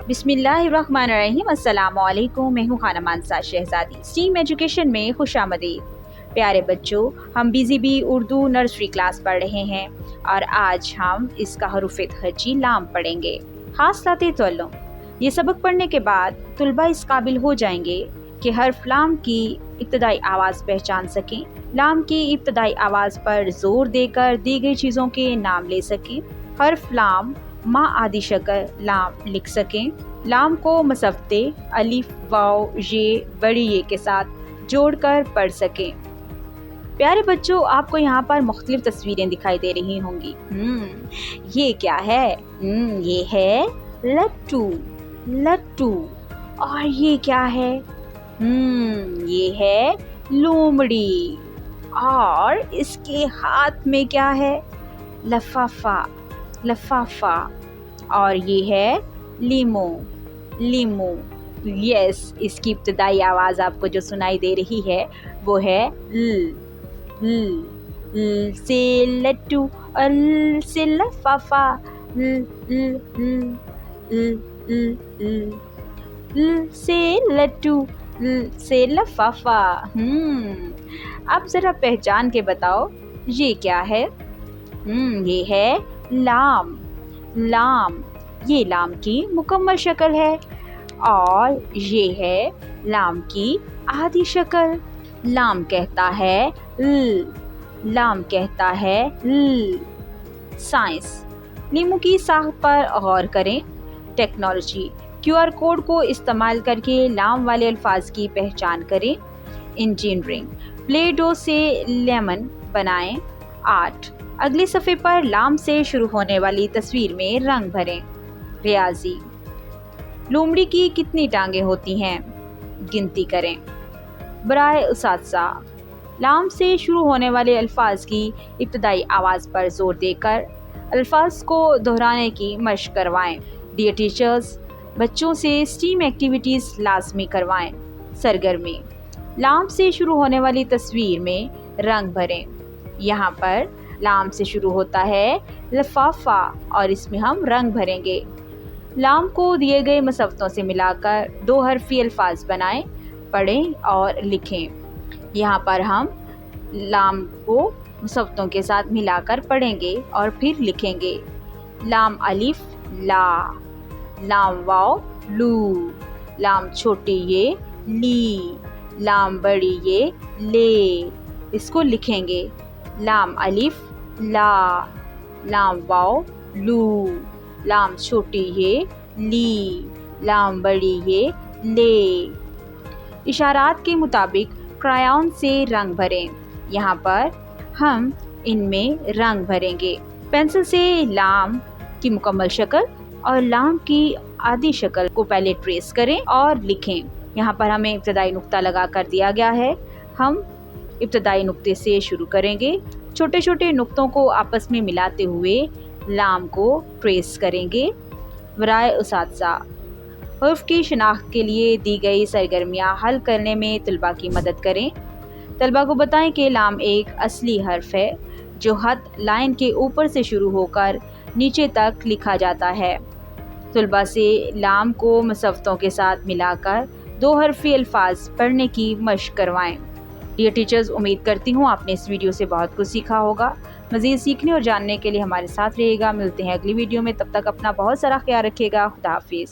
बिस्मिल्लाहिर्रहमानिर्रहीम। अस्सलामुअलैकुम। मैं हूँ खाना मानसा शहजादी। स्टीम एजुकेशन में खुशामदीद। प्यारे बच्चों, हम BZB उर्दू नर्सरी क्लास पढ़ रहे हैं और आज हम इसका हरूफ़े हजी लाम पढ़ेंगे। हासलाते तअल्लुम। ये सबक पढ़ने के बाद तुलबा इस काबिल हो जाएंगे कि हर्फ लाम की इब्तदाई आवाज़ पहचान सकें, लाम की इब्तदाई आवाज़ पर ज़ोर देकर दी गई चीज़ों के नाम ले सकें, हर्फ लाम माँ आदि शक्ल लाम लिख सकें, लाम को मसफ़ते अलिफ वाव ये बड़ी ये के साथ जोड़कर पढ़ सकें। प्यारे बच्चों, आपको यहाँ पर मुख्तलिफ तस्वीरें दिखाई दे रही होंगी। ये क्या है? ये है लट्टू। लट्टू। और ये क्या है? ये है लोमड़ी। और इसके हाथ में क्या है? लफाफा। लफाफा। और ये है लीमो। लीमो। यस, इसकी इब्तदाई आवाज़ आपको जो सुनाई दे रही है वो है ल। ल से लट्टू, ल से लफाफा, ल ल ल ल ल ल से लट्टू, ल से लफाफा। अब ज़रा पहचान के बताओ ये क्या है? ये है लाम। लाम। ये लाम की मुकम्मल शक्ल है और ये है लाम की आधी शक्ल। लाम कहता है ल। लाम कहता है ल। साइंस। लीमू की साख पर गौर करें। टेक्नोलॉजी। QR कोड को इस्तेमाल करके लाम वाले अल्फाज की पहचान करें। इंजीनियरिंग। प्ले डो से लेमन बनाएं। आर्ट। अगले सफ़े पर लाम से शुरू होने वाली तस्वीर में रंग भरें। रियाजी। लोमड़ी की कितनी टांगें होती हैं? गिनती करें। बराए उसात्ज़ा। लाम से शुरू होने वाले अल्फाज की इब्तदाई आवाज़ पर ज़ोर देकर अल्फाज को दोहराने की मशक करवाएं। डियर टीचर्स, बच्चों से स्टीम एक्टिविटीज़ लाजमी करवाएं। सरगर्मी। लाम से शुरू होने वाली तस्वीर में रंग भरें। यहाँ पर लाम से शुरू होता है लफाफा और इसमें हम रंग भरेंगे। लाम को दिए गए मसफ़तों से मिलाकर दो हरफी अल्फाज बनाएं, पढ़ें और लिखें। यहाँ पर हम लाम को मसफ़तों के साथ मिलाकर पढ़ेंगे और फिर लिखेंगे। लाम अलिफ ला, लाम वाव लू, लाम छोटी ये ली, लाम बड़ी ये ले। इसको लिखेंगे। लाम अलिफ ला, लाम वाव लू, लाम छोटी ये ली, लाम बड़ी ये ले। इशारात के मुताबिक क्रायॉन से रंग भरें। यहाँ पर हम इनमें रंग भरेंगे। पेंसिल से लाम की मुकम्मल शक्ल और लाम की आधी शक्ल को पहले ट्रेस करें और लिखें। यहाँ पर हमें इब्तदाई नुक्ता लगा कर दिया गया है। हम इब्तदाई नुक्ते से शुरू करेंगे। छोटे छोटे नुक्तों को आपस में मिलाते हुए लाम को ट्रेस करेंगे। बराए उसात्ज़ा, हर्फ की शनाख्त के लिए दी गई सरगर्मियाँ हल करने में तलबा की मदद करें। तलबा को बताएं कि लाम एक असली हर्फ है जो खत लाइन के ऊपर से शुरू होकर नीचे तक लिखा जाता है। तलबा से लाम को मसफ़तों के साथ मिलाकर दो हरफी अल्फाज पढ़ने की मशक करवाएं। डियर टीचर्स, उम्मीद करती हूँ आपने इस वीडियो से बहुत कुछ सीखा होगा। मज़ीद सीखने और जानने के लिए हमारे साथ रहिएगा। मिलते हैं अगली वीडियो में, तब तक अपना बहुत सारा ख्याल रखिएगा। खुदा हाफिज़।